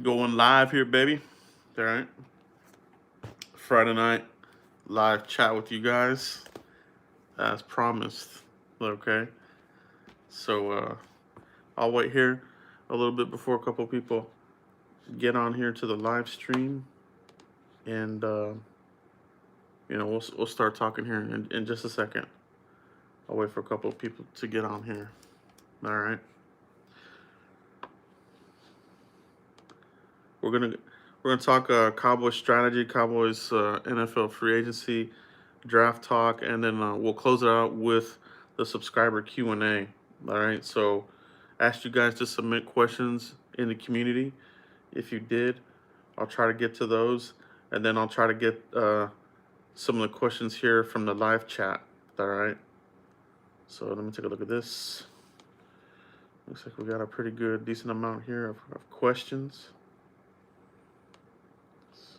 Going live here, baby. All right. Friday night live chat with you guys as promised. Okay. So I'll wait here a little bit before a couple people get on here to the live stream, and we'll start talking here in just a second. I'll wait for a couple of people to get on here. All right. We're gonna talk Cowboys strategy, Cowboys NFL free agency, draft talk, and then we'll close it out with the subscriber Q&A. All right. So, I asked you guys to submit questions in the community. If you did, I'll try to get to those, and then I'll try to get some of the questions here from the live chat. All right. So let me take a look at this. Looks like we got a pretty good, decent amount here of questions.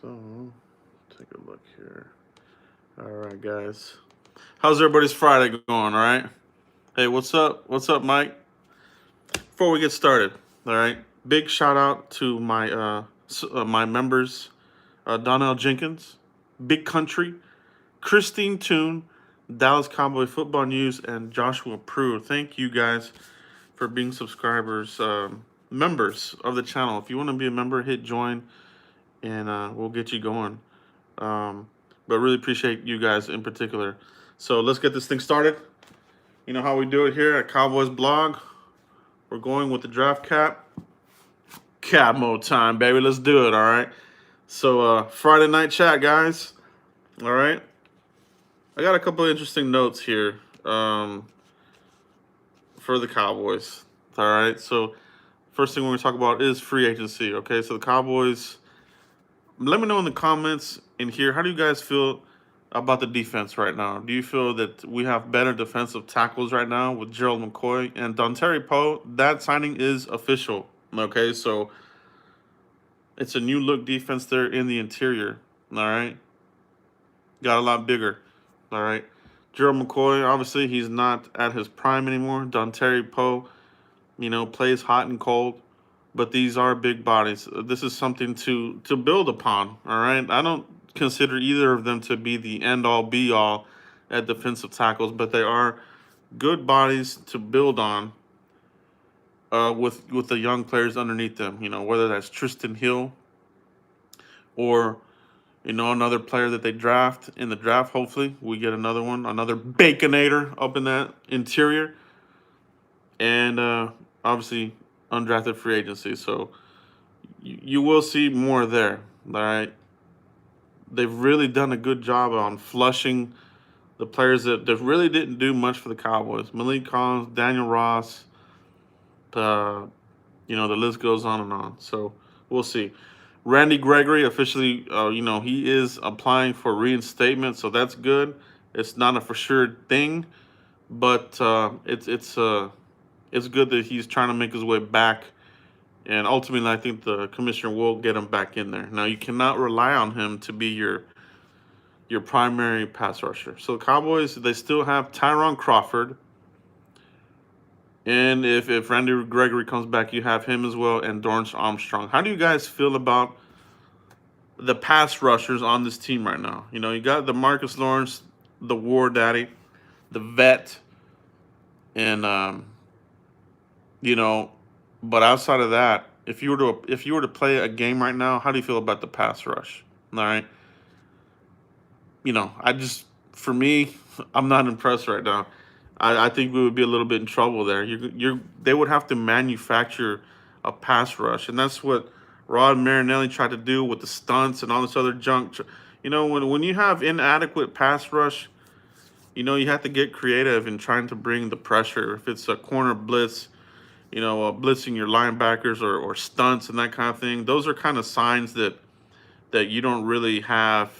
So, take a look here. All right, guys. How's everybody's Friday going? All right. Hey, what's up? What's up, Mike? Before we get started, all right. Big shout out to my members, Donnell Jenkins, Big Country, Christine Toon, Dallas Cowboy Football News, and Joshua Prue. Thank you guys for being subscribers, members of the channel. If you want to be a member, hit join, and we'll get you going. But really appreciate you guys in particular. So let's get this thing started. You know how we do it here at Cowboys Blog. We're going with the draft cap. Cap mode time, baby. Let's do it, all right? So Friday night chat, guys. All right. I got a couple of interesting notes here for the Cowboys. All right. So first thing we're going to talk about is free agency. Okay. So the Cowboys, let me know in the comments in here, how do you guys feel about the defense right now? Do you feel that we have better defensive tackles right now with Gerald McCoy and Dontari Poe? That signing is official. Okay. So it's a new look defense there in the interior. All right. Got a lot bigger. All right. Gerald McCoy, obviously, he's not at his prime anymore. Dontari Poe, plays hot and cold. But these are big bodies. This is something to build upon. All right. I don't consider either of them to be the end all be all at defensive tackles, but they are good bodies to build on with the young players underneath them. Whether that's Tristan Hill or another player that they draft in the draft. Hopefully, we get another one, another Baconator up in that interior, and obviously undrafted free agency. So you will see more there. All right, they've really done a good job on flushing the players that really didn't do much for the Cowboys. Malik Collins, Daniel Ross, the list goes on and on. So we'll see. Randy Gregory officially, he is applying for reinstatement, so that's good. It's not a for sure thing, but it's good that he's trying to make his way back, and ultimately, I think the commissioner will get him back in there. Now, you cannot rely on him to be your primary pass rusher. So the Cowboys, they still have Tyron Crawford, and if Randy Gregory comes back, you have him as well, and Dorrance Armstrong. How do you guys feel about the pass rushers on this team right now? You got the Marcus Lawrence, the war daddy, the vet, and but outside of that, if you were to play a game right now, how do you feel about the pass rush? All right. For me, I'm not impressed right now. I think we would be a little bit in trouble there. They would have to manufacture a pass rush, and that's what Rod Marinelli tried to do with the stunts and all this other junk. When you have inadequate pass rush, you have to get creative in trying to bring the pressure. If it's a corner blitz, blitzing your linebackers or stunts and that kind of thing, those are kind of signs that you don't really have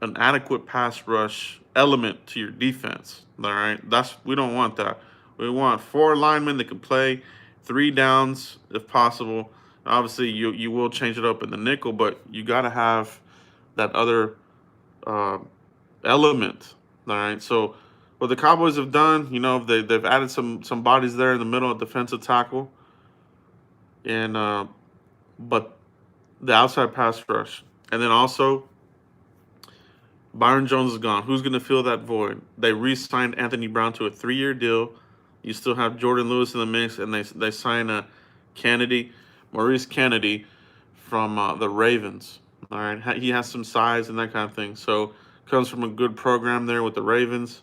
an adequate pass rush element to your defense. All right, we don't want that. We want 4 linemen that can play 3 downs if possible. Obviously, you will change it up in the nickel, but you got to have that other element. All right, so what the Cowboys have done, they've added some bodies there in the middle of defensive tackle, and but the outside pass rush. And then also, Byron Jones is gone. Who's going to fill that void? They re-signed Anthony Brown to a 3-year deal. You still have Jordan Lewis in the mix, and they sign a Maurice Kennedy from the Ravens. All right, he has some size and that kind of thing. So comes from a good program there with the Ravens.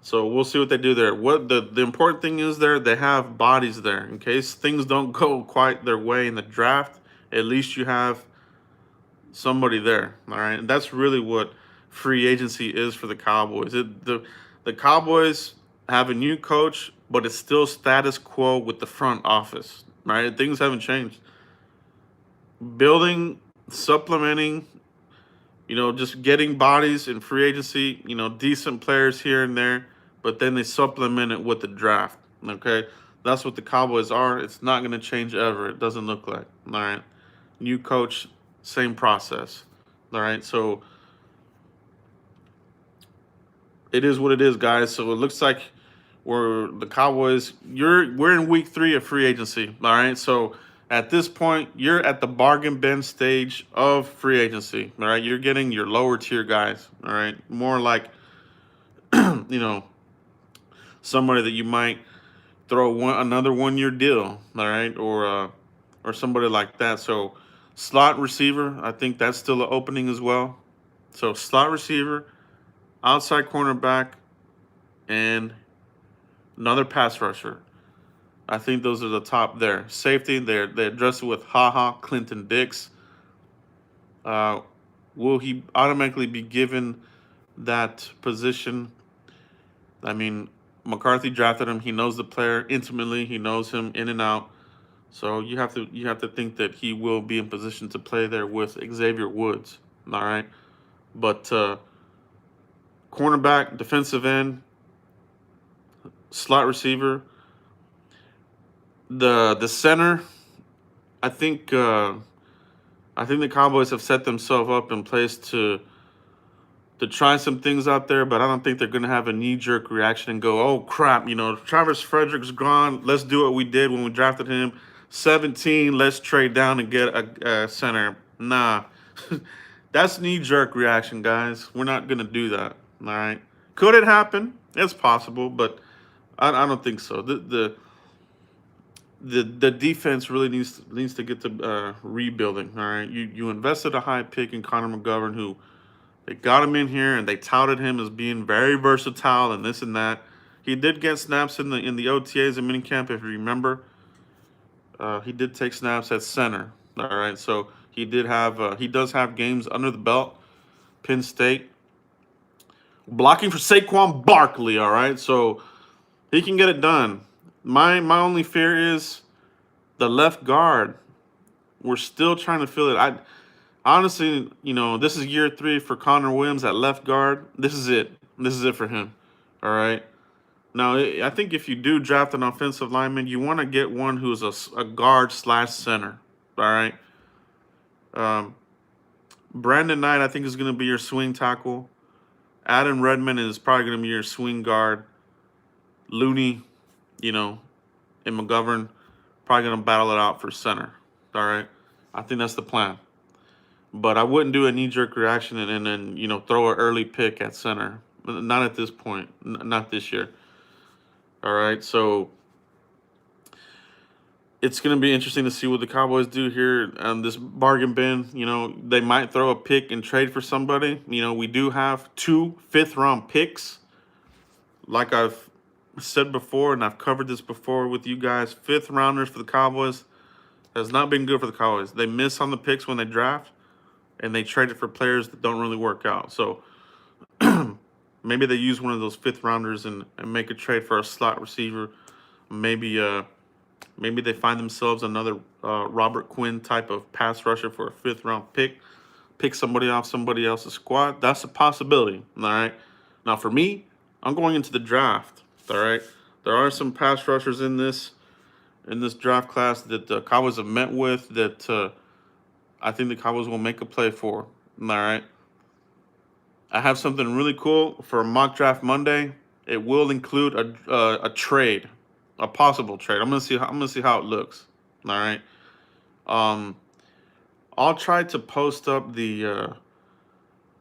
So we'll see what they do there. What the important thing is there, they have bodies there in case things don't go quite their way in the draft. At least you have somebody there. All right, and that's really what free agency is for the Cowboys. The Cowboys have a new coach, but it's still status quo with the front office. Right, things haven't changed. Building, supplementing, just getting bodies in free agency, decent players here and there, but then they supplement it with the draft. Okay, that's what the Cowboys are. It's not going to change ever. It doesn't look like. All right, new coach, same process. All right, so it is what it is, guys. So it looks like we're the Cowboys. We're in week 3 of free agency. All right, so at this point, you're at the bargain bin stage of free agency. All right, you're getting your lower tier guys. All right, more like somebody that you might throw another 1-year deal. All right, or somebody like that. So slot receiver, I think that's still an opening as well. So slot receiver, outside cornerback, and another pass rusher. I think those are the top there. Safety, they address it with Clinton Dix. Will he automatically be given that position? I mean, McCarthy drafted him. He knows the player intimately. He knows him in and out. So you have to think that he will be in position to play there with Xavier Woods. All right, but cornerback, defensive end, slot receiver. The center, I think the Cowboys have set themselves up in place to try some things out there, but I don't think they're going to have a knee-jerk reaction and go, oh, crap, Travis Frederick's gone. Let's do what we did when we drafted him. 17, let's trade down and get a center. Nah, that's knee-jerk reaction, guys. We're not going to do that, all right? Could it happen? It's possible, but I don't think so. The defense really needs to get to rebuilding. All right, you invested a high pick in Connor Mcgovern, who they got him in here and they touted him as being very versatile and this and that. He did get snaps in the OTAs and minicamp, if you remember. He did take snaps at center. All right, so he does have games under the belt. Penn State blocking for Saquon Barkley. All right, so he can get it done. My only fear is the left guard. We're still trying to fill it. Honestly, this is year 3 for Connor Williams at left guard. This is it. This is it for him. All right. Now, I think if you do draft an offensive lineman, you want to get one who's a guard/center. All right. Brandon Knight, I think, is going to be your swing tackle. Adam Redmond is probably going to be your swing guard. Looney, and Mcgovern probably going to battle it out for center. All right. I think that's the plan. But I wouldn't do a knee-jerk reaction and then, throw an early pick at center. Not at this point. Not this year. All right. So it's going to be interesting to see what the Cowboys do here on this bargain bin. They might throw a pick and trade for somebody. We do have 2 fifth-round picks. Like I've said before, and I've covered this before with you guys, 5th rounders for the Cowboys has not been good for the Cowboys. They miss on the picks when they draft, and they trade it for players that don't really work out. So maybe they use one of those 5th rounders and make a trade for a slot receiver. Maybe they find themselves another Robert Quinn type of pass rusher for a 5th round pick somebody off somebody else's squad. That's a possibility. All right. Now for me, I'm going into the draft. All right. There are some pass rushers in this draft class that the Cowboys have met with that I think the Cowboys will make a play for. All right. I have something really cool for Mock Draft Monday. It will include a trade, a possible trade. I'm gonna see how it looks. All right. Um, I'll try to post up you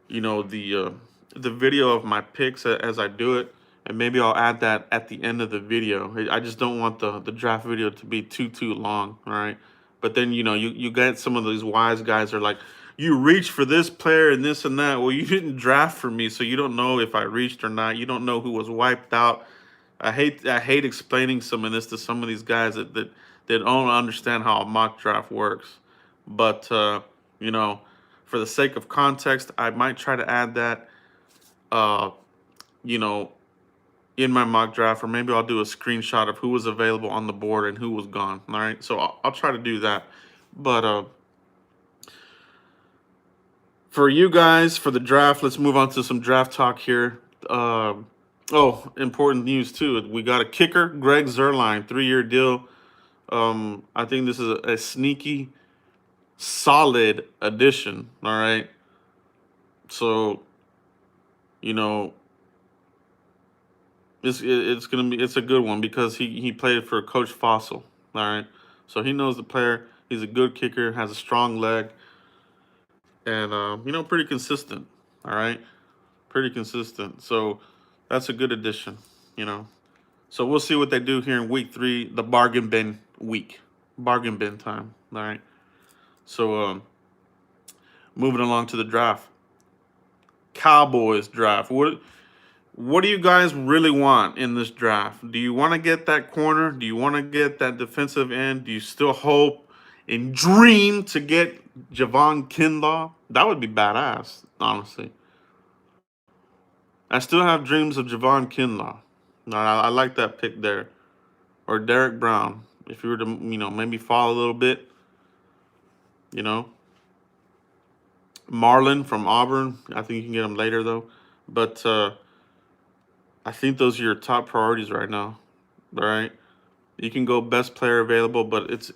know, the video of my picks as I do it, and maybe I'll add that at the end of the video. I just don't want the draft video to be too long, all right? But then you get some of these wise guys are like, you reach for this player and this and that. Well, you didn't draft for me, so you don't know if I reached or not. You don't know who was wiped out. I hate explaining some of this to some of these guys that don't understand how a mock draft works. But you know, for the sake of context, I might try to add that uh, you know, in my mock draft, or maybe I'll do a screenshot of who was available on the board and who was gone. All right, so I'll try to do that. But for you guys, for the draft, let's move on to some draft talk here. Oh, important news too. We got a kicker, Greg Zuerlein, 3-year deal. I think this is a sneaky, solid addition. All right. So, you know, it's a good one because he played for Coach Fossil. All right. So he knows the player. He's a good kicker, has a strong leg, and pretty consistent. All right. Pretty consistent. So that's a good addition, you know. So we'll see what they do here in week 3, the bargain bin week. Bargain bin time. All right. So moving along to the draft. Cowboys draft. What do you guys really want in this draft? Do you want to get that corner? Do you want to get that defensive end? Do you still hope and dream to get Javon Kinlaw? That would be badass, honestly. I still have dreams of Javon Kinlaw. I like that pick there. Or Derek Brown. If you were to, maybe fall a little bit, you know. Marlon from Auburn. I think you can get him later, though. But I think those are your top priorities right now. All right. You can go best player available, but it's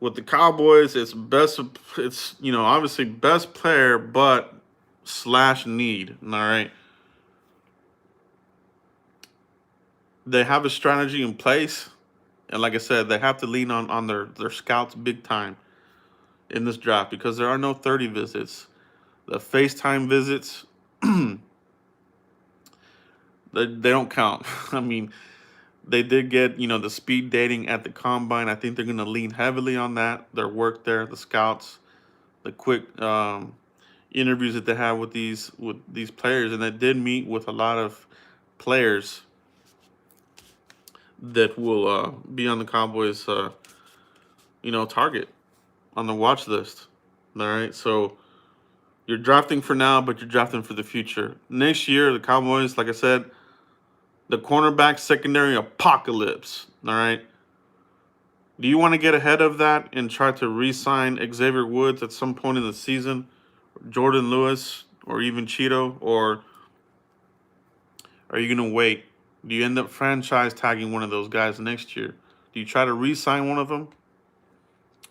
with the Cowboys, it's best. It's obviously best player, but / need. All right. They have a strategy in place, and like I said, they have to lean on their scouts big time in this draft because there are no 30 visits. The FaceTime visits, they don't count. I mean, they did get the speed dating at the combine. I think they're going to lean heavily on that. Their work there, the scouts, the quick interviews that they have with these players, and they did meet with a lot of players that will be on the Cowboys target on the watch list. All right, so you're drafting for now, but you're drafting for the future. Next year, the Cowboys, like I said, the cornerback secondary apocalypse. All right. Do you want to get ahead of that and try to re-sign Xavier Woods at some point in the season, Jordan Lewis, or even Cheeto, or are you going to wait? Do you end up franchise tagging one of those guys next year? Do you try to re-sign one of them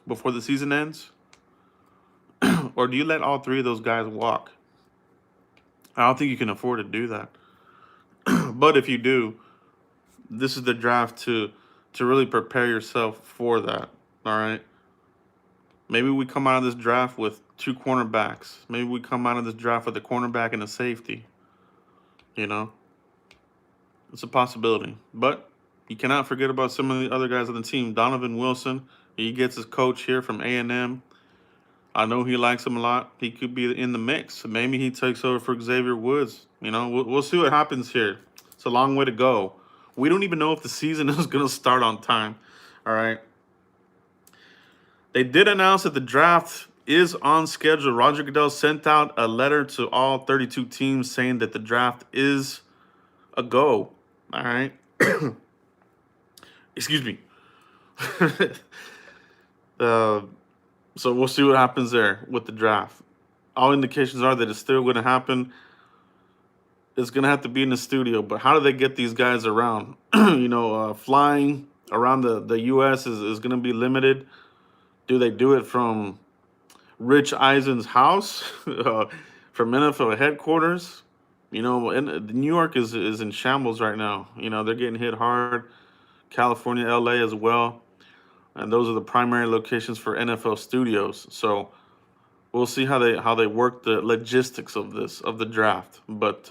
before the season ends? Or do you let all 3 of those guys walk? I don't think you can afford to do that. But if you do, this is the draft to really prepare yourself for that. All right. Maybe we come out of this draft with 2 cornerbacks. Maybe we come out of this draft with a cornerback and a safety. It's a possibility. But you cannot forget about some of the other guys on the team. Donovan Wilson, he gets his coach here from A&M. I know he likes him a lot. He could be in the mix. Maybe he takes over for Xavier Woods. We'll see what happens here. It's a long way to go. We don't even know if the season is going to start on time. All right. They did announce that the draft is on schedule. Roger Goodell sent out a letter to all 32 teams saying that the draft is a go. All right. Excuse me. So we'll see what happens there with the draft. All indications are that it's still going to happen. It's going to have to be in the studio. But how do they get these guys around? Flying around the U.S. is going to be limited. Do they do it from Rich Eisen's house, from NFL headquarters? New York is in shambles right now. They're getting hit hard. California, LA as well. and those are the primary locations for NFL studios. So we'll see how they work the logistics of the draft. But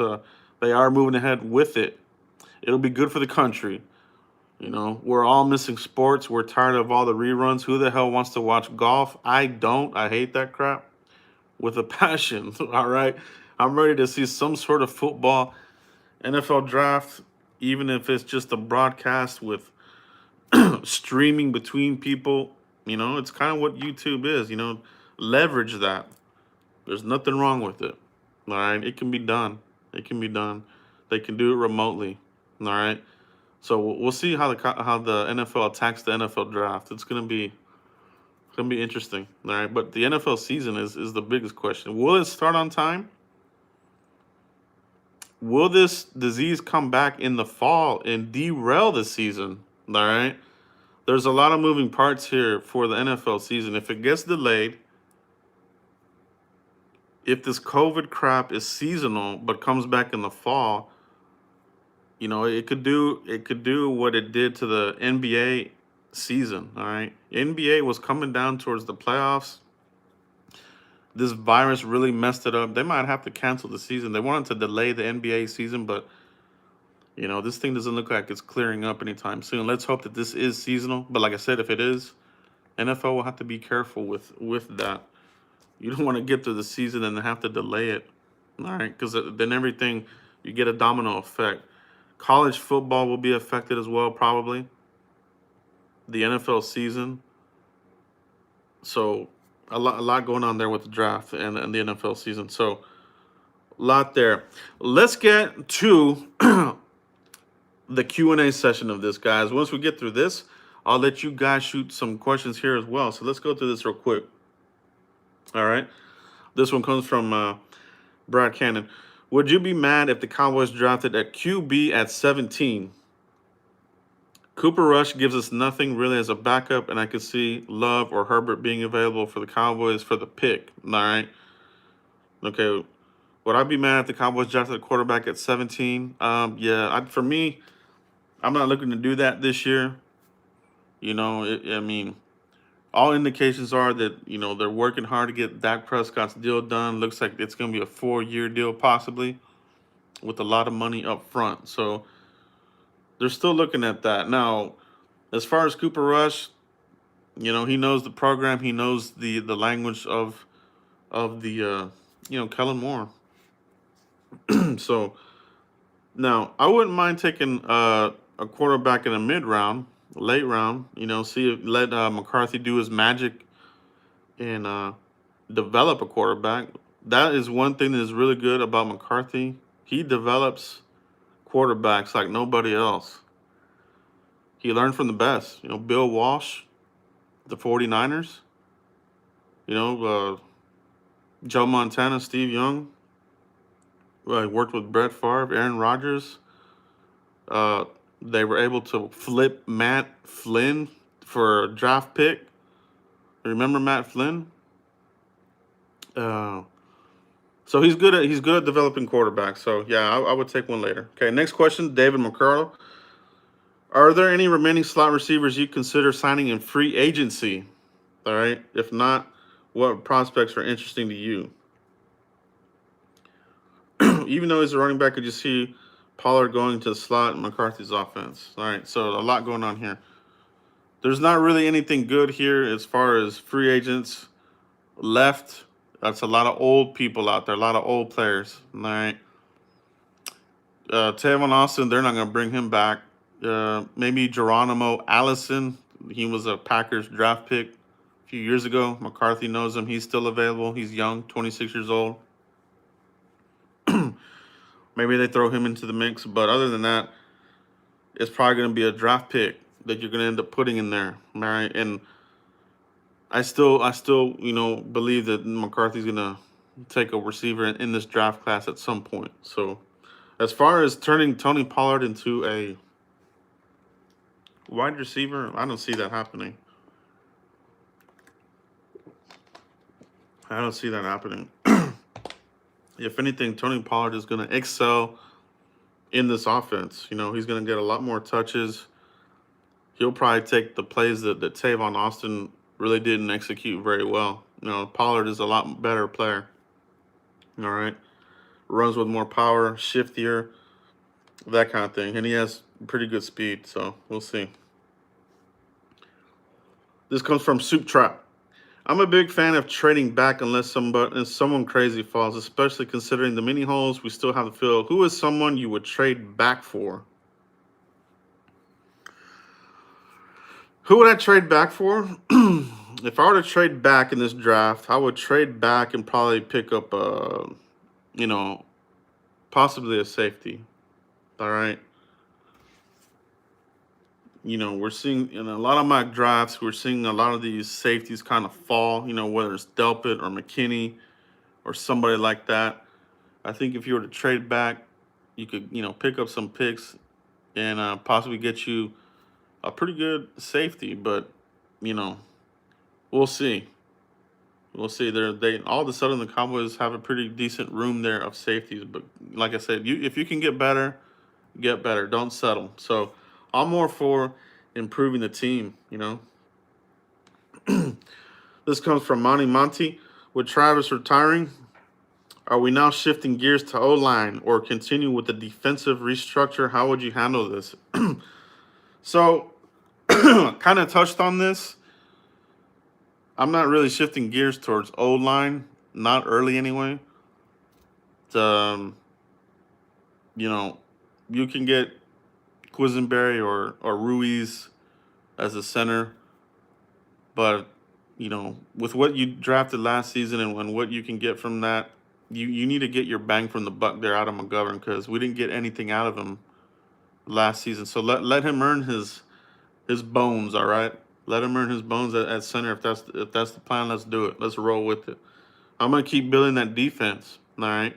they are moving ahead with it. It'll be good for the country. You know, we're all missing sports. We're tired of all the reruns. Who the hell wants to watch golf? I don't. I hate that crap with a passion. All right. I'm ready to see some sort of football NFL draft, even if it's just a broadcast with streaming between people. You know, it's kind of what YouTube is. You know, leverage that. There's nothing wrong with it. All right. It can be done. It can be done. They can do it remotely. All right. So we'll see how the NFL attacks the NFL draft. It's gonna be interesting, all right. But the NFL season is the biggest question. Will it start on time? Will this disease come back in the fall and derail the season? All right. There's a lot of moving parts here for the NFL season. If it gets delayed, if this COVID crap is seasonal but comes back in the fall, you know, it could do what it did to the NBA season. All right, NBA was coming down towards the playoffs. This virus really messed it up. They might have to cancel the season. They wanted to delay the NBA season, but you know, this thing doesn't look like it's clearing up anytime soon. Let's hope that this is seasonal. But like I said, if it is, NFL will have to be careful with that. You don't want to get through the season and have to delay it. All right, because then everything, you get a domino effect. College football will be affected as well, probably. The NFL season. So a lot going on there with the draft and the NFL season. So a lot there. Let's get to the Q&A session of this, guys. Once we get through this, I'll let you guys shoot some questions here as well. So let's go through this real quick. All right. This one comes from Brad Cannon. Would you be mad if the Cowboys drafted a QB at 17? Cooper Rush gives us nothing really as a backup, and I could see Love or Herbert being available for the Cowboys for the pick. All right. Okay. Would I be mad if the Cowboys drafted a quarterback at 17? Yeah. For me, I'm not looking to do that this year. You know, I mean, all indications are that, you know, they're working hard to get Dak Prescott's deal done. Looks like it's going to be a 4-year deal possibly with a lot of money up front. So they're still looking at that. Now, as far as Cooper Rush, you know, he knows the program. He knows the language of the, you know, Kellen Moore. So now I wouldn't mind taking a quarterback in a mid-round, late round, you know, let McCarthy do his magic and develop a quarterback. That is one thing that is really good about McCarthy. He develops quarterbacks like nobody else. He learned from the best. You know, Bill Walsh, the 49ers. You know, Joe Montana, Steve Young. He worked with Brett Favre, Aaron Rodgers. They were able to flip Matt Flynn for a draft pick. Remember Matt Flynn? So he's good at developing quarterbacks. So yeah, I would take one later. Okay, next question, David McCurl. Are there any remaining slot receivers you consider signing in free agency? All right. If not, what prospects are interesting to you? Even though he's a running back, could you see Pollard going to the slot in McCarthy's offense? All right. So a lot going on here. There's not really anything good here as far as free agents left. That's a lot of old people out there, a lot of old players. All right. Tavon Austin, they're not going to bring him back. Maybe Geronimo Allison. He was a Packers draft pick a few years ago. McCarthy knows him. He's still available. He's young, 26 years old. Maybe they throw him into the mix. But other than that, it's probably going to be a draft pick that you're going to end up putting in there. All right. And I still, you know, believe that McCarthy's going to take a receiver in this draft class at some point. So as far as turning Tony Pollard into a wide receiver, I don't see that happening. I don't see that happening. If anything, Tony Pollard is going to excel in this offense. You know, he's going to get a lot more touches. he'll probably take the plays that Tavon Austin really didn't execute very well. Pollard is a lot better player. All right. Runs with more power, shiftier, that kind of thing. And he has pretty good speed, so we'll see. This comes from Soup Trap. I'm a big fan of trading back unless someone crazy falls, especially considering the many holes we still have to fill. Who is someone you would trade back for? Who would I trade back for? If I were to trade back in this draft, I would trade back and probably pick up possibly a safety. All right. We're seeing in a lot of mock drafts, we're seeing a lot of these safeties kind of fall, whether it's Delpit or McKinney or somebody like that. I think if you were to trade back, you could, pick up some picks and possibly get you a pretty good safety. But, we'll see. We'll see. They all of a sudden the Cowboys have a pretty decent room there of safeties. But like I said, if you can get better, get better. Don't settle. So I'm more for improving the team, This comes from Monty. With Travis retiring, are we now shifting gears to O-line or continue with the defensive restructure? How would you handle this? So, kind of touched on this. I'm not really shifting gears towards O-line, not early anyway. You can get Quisenberry or Ruiz as a center, but with what you drafted last season and what you can get from that, you need to get your bang from the buck there out of Mcgovern, because we didn't get anything out of him last season. So let him earn his bones. All right, let him earn his bones at center. If that's the plan, let's do it. Let's roll with it. I'm gonna keep building that defense. All right.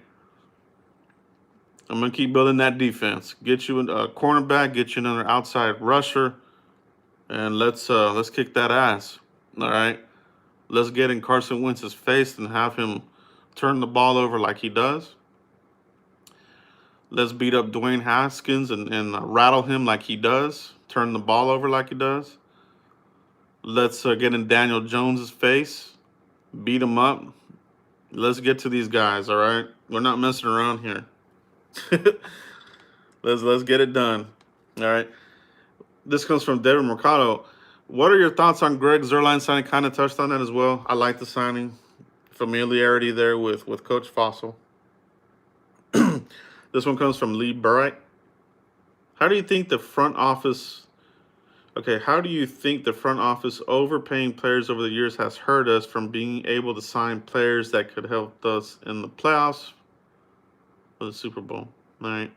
I'm gonna keep building that defense. Get you a cornerback. Get you another outside rusher, and let's kick that ass. All right. Let's get in Carson Wentz's face and have him turn the ball over like he does. Let's beat up Dwayne Haskins and rattle him like he does. Turn the ball over like he does. Let's get in Daniel Jones's face. Beat him up. Let's get to these guys, all right? We're not messing around here. Let's get it done. All right. This comes from David Mercado. What are your thoughts on Greg Zuerlein signing? Kind of touched on that as well. I like the signing. Familiarity there with Coach Fossil. This one comes from Lee Bright. How do you think the front office overpaying players over the years has hurt us from being able to sign players that could help us in the playoffs or the Super Bowl? All right.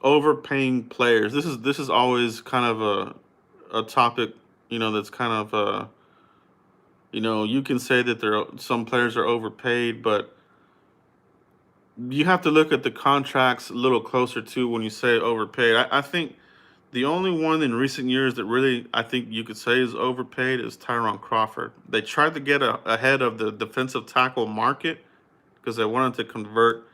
Overpaying players. This is always kind of a topic, that's kind of you can say that some players are overpaid, but you have to look at the contracts a little closer too when you say overpaid. I think the only one in recent years that really I think you could say is overpaid is Tyron Crawford. They tried to get ahead of the defensive tackle market because they wanted to convert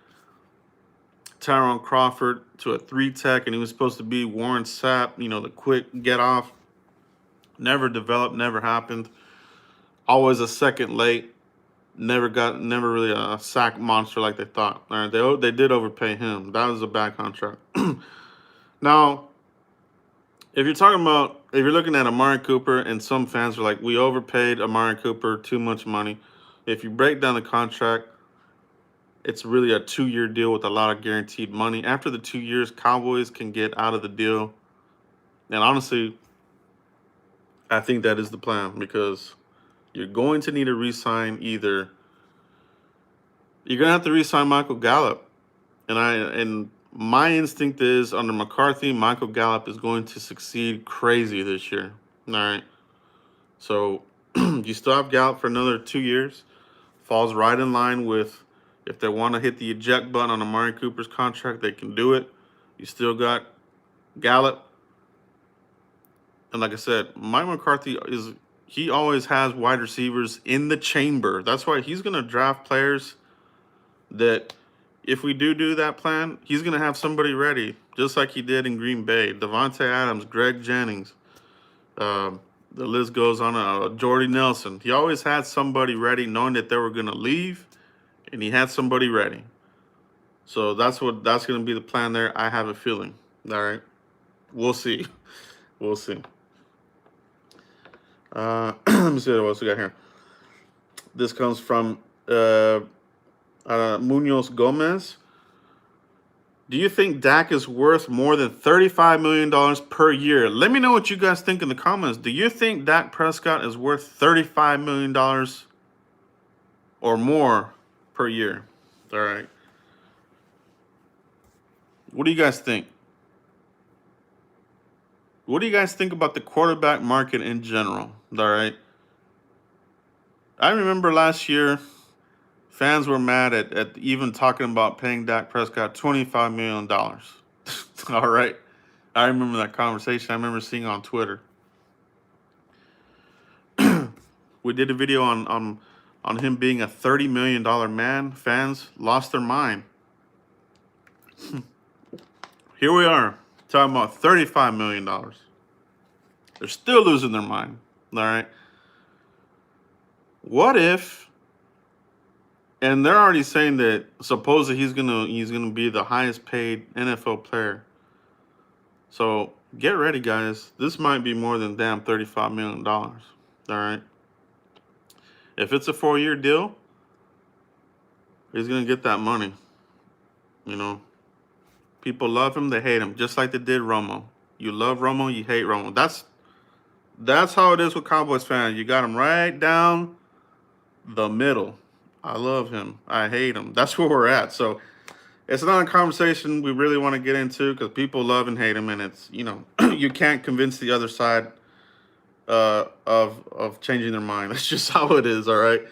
Tyron Crawford to a 3-tech, and he was supposed to be Warren Sapp, the quick get off. Never developed, never happened. Always a second late. Never really a sack monster like they thought. All right, they did overpay him. That was a bad contract. Now, if you're looking at Amari Cooper, and some fans are like, we overpaid Amari Cooper too much money. If you break down the contract, it's really a 2-year deal with a lot of guaranteed money. After the 2 years, Cowboys can get out of the deal. And honestly, I think that is the plan, because you're going to need to re-sign you're going to have to re-sign Michael Gallup. And my instinct is under McCarthy, Michael Gallup is going to succeed crazy this year. All right. So you still have Gallup for another 2 years. Falls right in line with, if they want to hit the eject button on Amari Cooper's contract, they can do it. You still got Gallup. And like I said, Mike McCarthy he always has wide receivers in the chamber. That's why he's going to draft players that if we do that plan, he's going to have somebody ready, just like he did in Green Bay. Devontae Adams, Greg Jennings, the list goes on. Jordy Nelson. He always had somebody ready, knowing that they were going to leave, and he had somebody ready. So that's going to be the plan there. I have a feeling. All right, we'll see. We'll see. Let me see what else we got here. This comes from Munoz Gomez. Do you think Dak is worth more than $35 million per year? Let me know what you guys think in the comments. Do you think Dak Prescott is worth $35 million or more per year? All right. What do you guys think? What do you guys think about the quarterback market in general? All right. I remember last year, fans were mad at even talking about paying Dak Prescott $25 million. All right. I remember that conversation. I remember seeing on Twitter. We did a video on him being a $30 million man. Fans lost their mind. Here we are talking about $35 million. They're still losing their mind. All right. What if, and they're already saying that supposedly he's gonna be the highest paid NFL player. So get ready, guys. This might be more than damn $35 million. All right. If it's a 4-year deal, he's gonna get that money. You know, people love him, they hate him, just like they did Romo. You love Romo, you hate Romo. That's how it is with Cowboys fans. You got him right down the middle. I love him, I hate him. That's where we're at. So it's not a conversation we really want to get into because people love and hate him, and it's, you know, you can't convince the other side of changing their mind. That's just how it is. All right.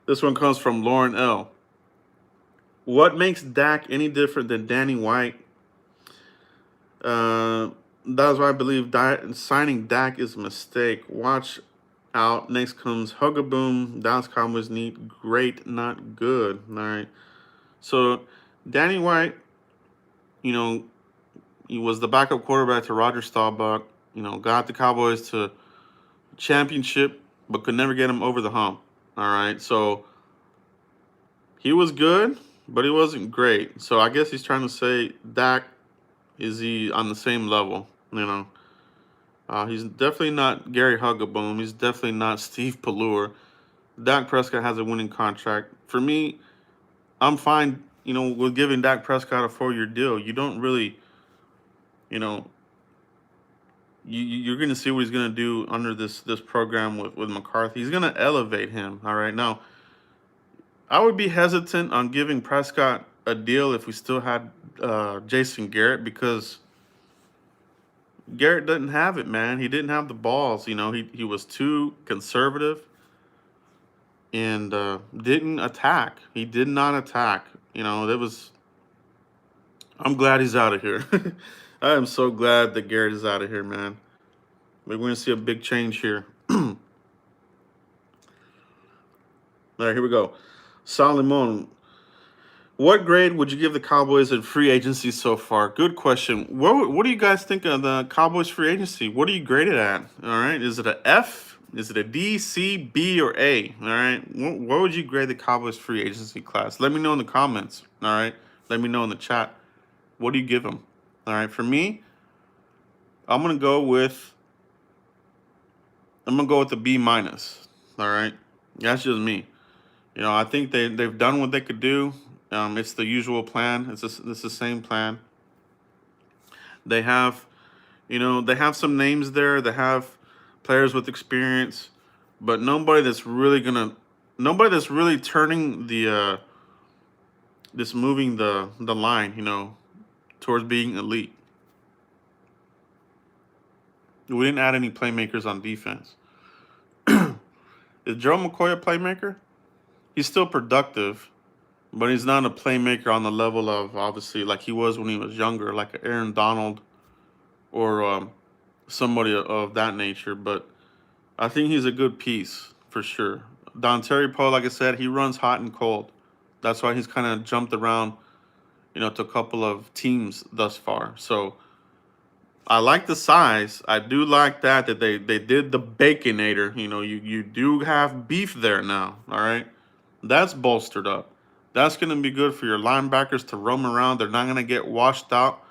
This one comes from Lauren L. What makes Dak any different than Danny White? That's why I believe signing Dak is a mistake. Watch out. Next comes Hugaboom. Dallas Cowboys need great, not good. All right. So Danny White, you know, he was the backup quarterback to Roger Staubach. You know, got the Cowboys to championship, but could never get him over the hump. All right. So he was good, but he wasn't great. So I guess he's trying to say Dak, is he on the same level? You know, he's definitely not Gary Hugaboom. He's definitely not Steve Pallure. Dak Prescott has a winning contract. For me, I'm fine, you know, with giving Dak Prescott a 4-year deal. You don't really, you know, you're going to see what he's going to do under this program with McCarthy. He's going to elevate him. All right. Now, I would be hesitant on giving Prescott a deal if we still had Jason Garrett, because Garrett didn't have it, man. He didn't have the balls. You know, he was too conservative and didn't attack. He did not attack. You know, I'm glad he's out of here. I am so glad that Garrett is out of here, man. We're going to see a big change here. All right, here we go. Salimon, what grade would you give the Cowboys in free agency so far? Good question. What do you guys think of the Cowboys free agency? What do you grade it at? All right, is it an F? Is it a D, C, B, or A? All right, what would you grade the Cowboys free agency class? Let me know in the comments. All right, let me know in the chat. What do you give them? All right, for me, I'm gonna go with the B minus. All right, that's just me. You know, I think they've done what they could do. It's the usual plan. It's the same plan. They have, you know, they have some names there. They have players with experience, but nobody that's really turning moving the line, you know, towards being elite. We didn't add any playmakers on defense. Is Gerald McCoy a playmaker? He's still productive, but he's not a playmaker on the level of, obviously, like he was when he was younger, like Aaron Donald or somebody of that nature. But I think he's a good piece for sure. Don Terry Poe, like I said, he runs hot and cold. That's why he's kind of jumped around, to a couple of teams thus far. So I like the size. I do like that they did the Baconator. You do have beef there now. All right, that's bolstered up. That's going to be good for your linebackers to roam around. They're not going to get washed out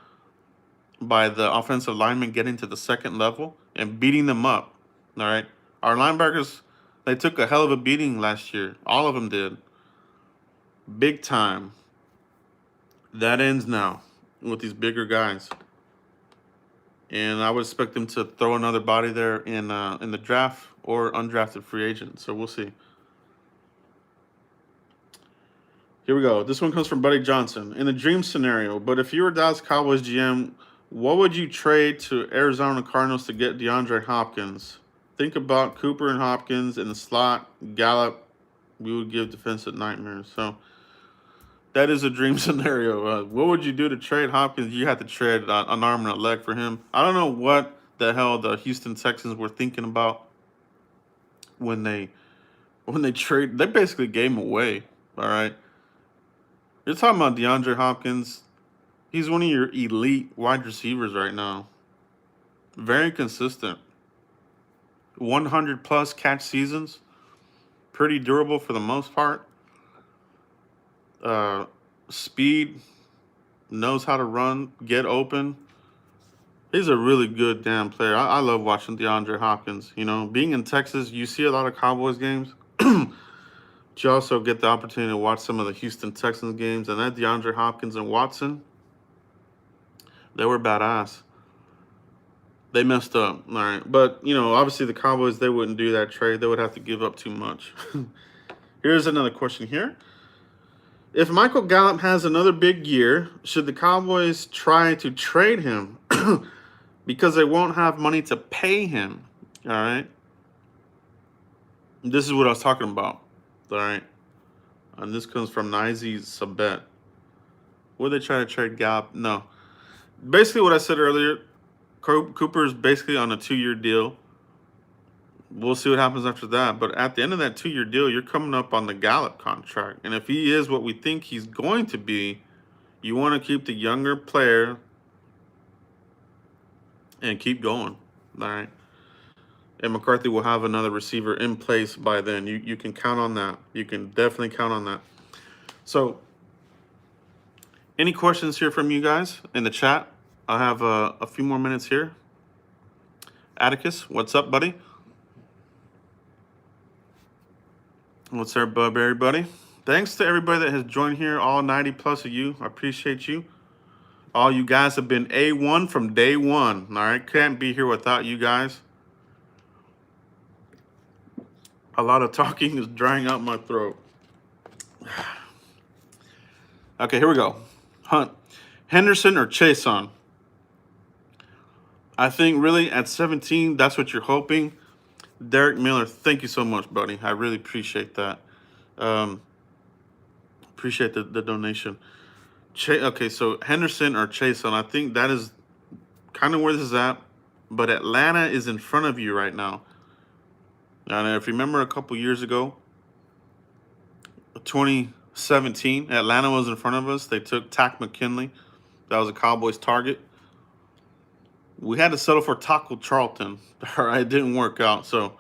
by the offensive linemen getting to the second level and beating them up. All right, our linebackers, they took a hell of a beating last year. All of them did, big time. That ends now with these bigger guys. And I would expect them to throw another body there in the draft or undrafted free agent. So we'll see. Here we go. This one comes from Buddy Johnson. In the dream scenario, but if you were Dallas Cowboys GM, what would you trade to Arizona Cardinals to get DeAndre Hopkins? Think about Cooper and Hopkins in the slot. Gallup, we would give defensive nightmares. So that is a dream scenario. What would you do to trade Hopkins? You have to trade an arm and a leg for him. I don't know what the hell the Houston Texans were thinking about when they trade. They basically gave him away. All right, you're talking about DeAndre Hopkins. He's one of your elite wide receivers right now. Very consistent. 100 plus catch seasons. Pretty durable for the most part. Speed, knows how to run, get open. He's a really good damn player. I love watching DeAndre Hopkins. Being in Texas, you see a lot of Cowboys games. But you also get the opportunity to watch some of the Houston Texans games. And that DeAndre Hopkins and Watson, they were badass. They messed up. All right. But, obviously the Cowboys, they wouldn't do that trade. They would have to give up too much. Here's another question here. If Michael Gallup has another big year, should the Cowboys try to trade him because they won't have money to pay him? All right. This is what I was talking about. All right. And this comes from Nizy Sabet. Would they try to trade Gallup? No. Basically what I said earlier, Cooper is basically on a 2-year deal. We'll see what happens after that. But at the end of that 2-year deal, you're coming up on the Gallup contract. And if he is what we think he's going to be, you want to keep the younger player and keep going. All right. And McCarthy will have another receiver in place by then. You can count on that. You can definitely count on that. So, any questions here from you guys in the chat? I have a few more minutes here. Atticus, what's up, buddy? What's up, everybody? Thanks to everybody that has joined here, all 90 plus of you. I appreciate you. All you guys have been A1 from day one. All right, can't be here without you guys. A lot of talking is drying out my throat. Okay, here we go. Hunt, Henderson or Chason? I think really at 17, that's what you're hoping. Derek Miller, thank you so much, buddy. I really appreciate that. Appreciate the donation. Okay, so Henderson or Chason, I think that is kind of where this is at. But Atlanta is in front of you right now. And if you remember a couple years ago, 2017, Atlanta was in front of us. They took Tack McKinley. That was a Cowboys target. We had to settle for Taco Charlton. All right, it didn't work out. So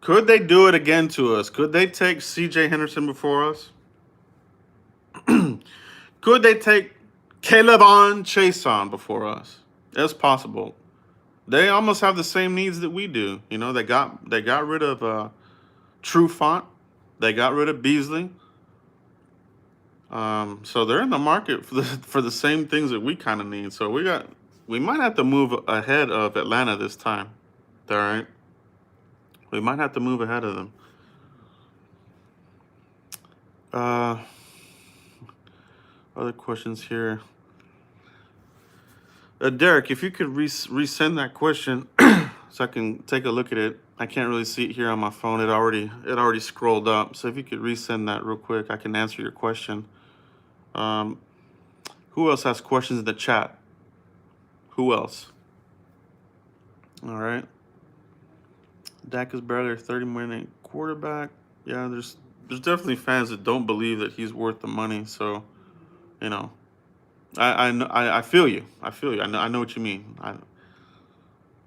could they do it again to us? Could they take C.J. Henderson before us? Could they take Caleb Chason before us? It's possible. They almost have the same needs that we do. They got rid of Trufant. They got rid of Beasley. So they're in the market for the same things that we kind of need. So we might have to move ahead of Atlanta this time. All right. We might have to move ahead of them. Other questions here. Derek, if you could resend that question so I can take a look at it. I can't really see it here on my phone. It already scrolled up. So if you could resend that real quick, I can answer your question. Who else has questions in the chat? Who else? All right. Dak is barely a 30-minute quarterback. Yeah, there's definitely fans that don't believe that he's worth the money. So, you know, I feel you. I feel you. I know what you mean. I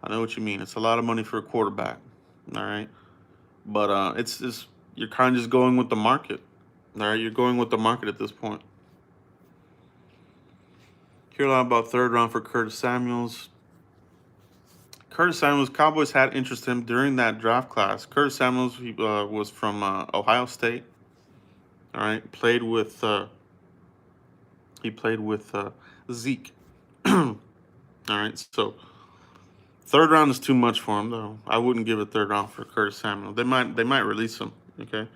know what you mean. It's a lot of money for a quarterback. All right. But it's you're kind of just going with the market. All right, you're going with the market at this point. Hear a lot about third round for Curtis Samuels. Curtis Samuels, Cowboys had interest in him during that draft class. Curtis Samuels was from Ohio State. All right, he played with Zeke. All right, so third round is too much for him though. I wouldn't give a third round for Curtis Samuel. They might release him. Okay,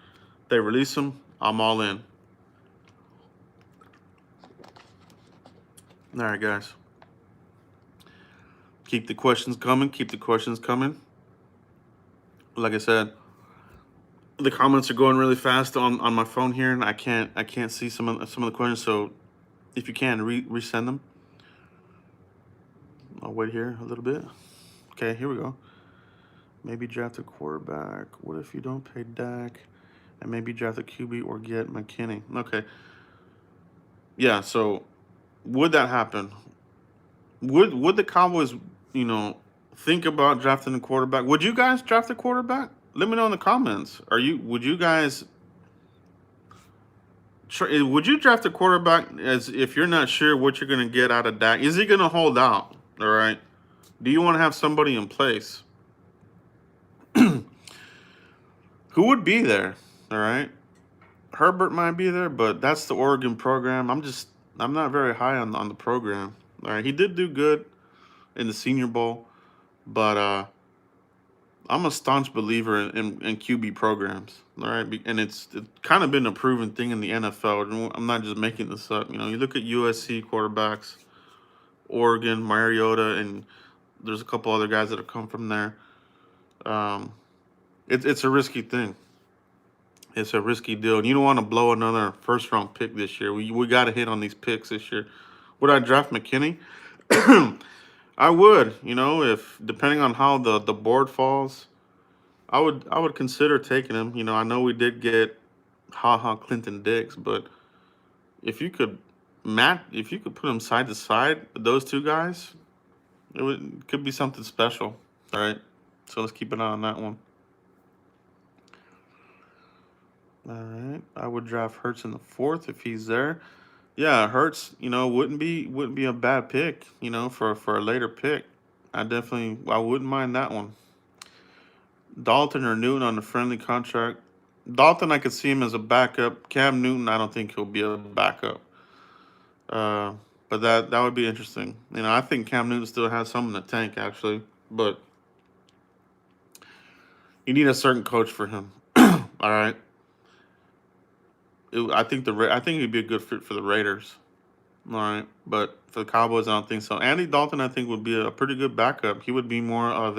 they release him, I'm all in. All right, guys. Keep the questions coming. Keep the questions coming. Like I said, the comments are going really fast on my phone here, and I can't see some of the questions. So if you can resend them, I'll wait here a little bit. Okay, here we go. Maybe draft a quarterback. What if you don't pay Dak? And maybe draft a QB or get McKinney. Okay. Yeah. So would that happen? Would the Cowboys, you know, think about drafting a quarterback? Would you guys draft a quarterback? Let me know in the comments. Would you guys? Would you draft a quarterback as if you're not sure what you're going to get out of Dak? Is he going to hold out? All right. Do you want to have somebody in place? Who would be there? All right. Herbert might be there, but that's the Oregon program. I'm not very high on the program. All right. He did do good in the Senior Bowl, but I'm a staunch believer in QB programs. All right. And it's kind of been a proven thing in the NFL. I'm not just making this up. You know, you look at USC quarterbacks, Oregon, Mariota, and there's a couple other guys that have come from there. It's a risky thing. It's a risky deal. And you don't want to blow another first round pick this year. We got to hit on these picks this year. Would I draft McKinney? I would. You know, if depending on how the board falls, I would consider taking him. You know, I know we did get Clinton Dix, but if you could if you could put them side to side, those two guys, could be something special. All right. So let's keep an eye on that one. All right. I would draft Hurts in the fourth if he's there. Yeah, Hurts, you know, wouldn't be a bad pick, you know, for a later pick. I wouldn't mind that one. Dalton or Newton on a friendly contract. Dalton, I could see him as a backup. Cam Newton, I don't think he'll be a backup. Uh, but that would be interesting. You know, I think Cam Newton still has some in the tank actually, but you need a certain coach for him. All right. I think he'd be a good fit for the Raiders. All right, but for the Cowboys, I don't think so. Andy Dalton, I think, would be a pretty good backup. He would be more of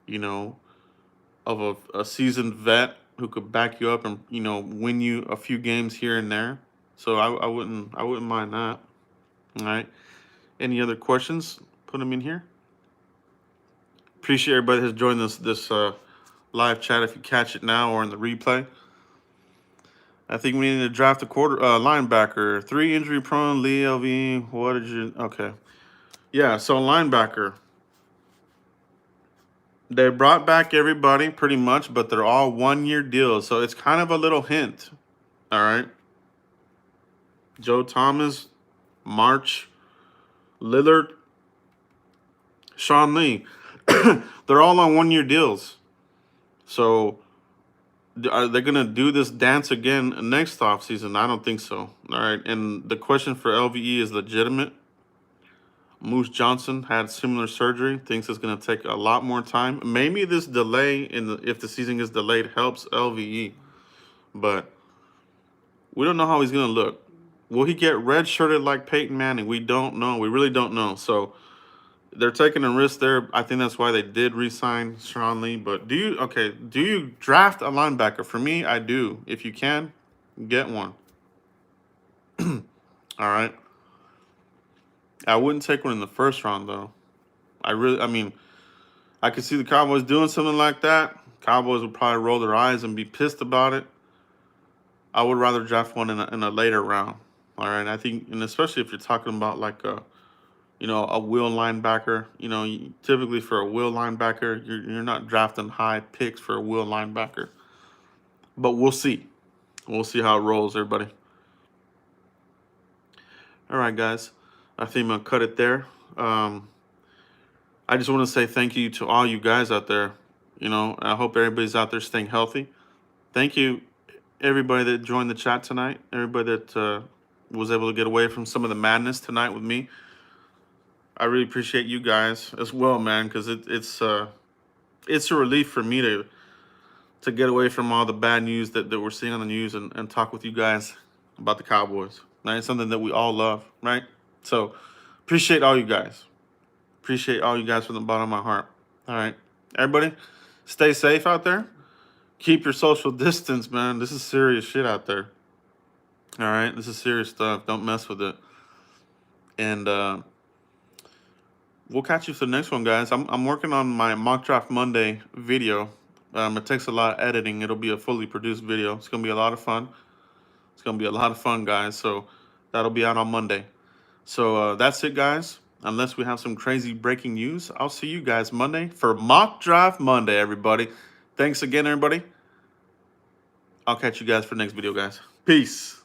you know, of a seasoned vet who could back you up and win you a few games here and there. So I wouldn't mind that. All right. Any other questions? Put them in here. Appreciate everybody has joined this live chat. If you catch it now or in the replay. I think we need to draft a linebacker. 3 injury prone, Lee LV. What did you? Okay. Yeah, so linebacker. They brought back everybody pretty much, but they're all 1-year deals. So it's kind of a little hint. All right. Joe Thomas, March, Lillard, Sean Lee. They're all on 1-year deals. So are they going to do this dance again next offseason? I don't think so. All right. And the question for LVE is legitimate. Moose Johnson had similar surgery. Thinks it's going to take a lot more time. Maybe this delay if the season is delayed helps LVE. But we don't know how he's going to look. Will he get redshirted like Peyton Manning? We don't know. We really don't know. So they're taking a risk there. I think that's why they did re-sign Sean Lee. But do you draft a linebacker? For me, I do. If you can, get one. All right. I wouldn't take one in the first round though. I could see the Cowboys doing something like that, Cowboys would probably roll their eyes and be pissed about it. I would rather draft one in a later round. All right, I think, and especially if you're talking about like a will linebacker. Typically for a will linebacker, you're not drafting high picks for a will linebacker. But we'll see. We'll see how it rolls, everybody. All right, guys. I think I'm gonna cut it there. I just want to say thank you to all you guys out there. I hope everybody's out there staying healthy. Thank you, everybody that joined the chat tonight. Everybody that was able to get away from some of the madness tonight with me. I really appreciate you guys as well, man, because it's a relief for me to get away from all the bad news that we're seeing on the news and talk with you guys about the Cowboys. Right? It's something that we all love, right? So appreciate all you guys. Appreciate all you guys from the bottom of my heart. All right. Everybody, stay safe out there. Keep your social distance, man. This is serious shit out there. All right. This is serious stuff. Don't mess with it. And we'll catch you for the next one, guys. I'm working on my mock draft Monday video. It takes a lot of editing. It'll be a fully produced video. It's gonna be a lot of fun. It's gonna be a lot of fun, guys. So that'll be out on Monday. So that's it, guys. Unless we have some crazy breaking news, I'll see you guys Monday for Mock Draft Monday, everybody. Thanks again, everybody. I'll catch you guys for the next video, guys. Peace.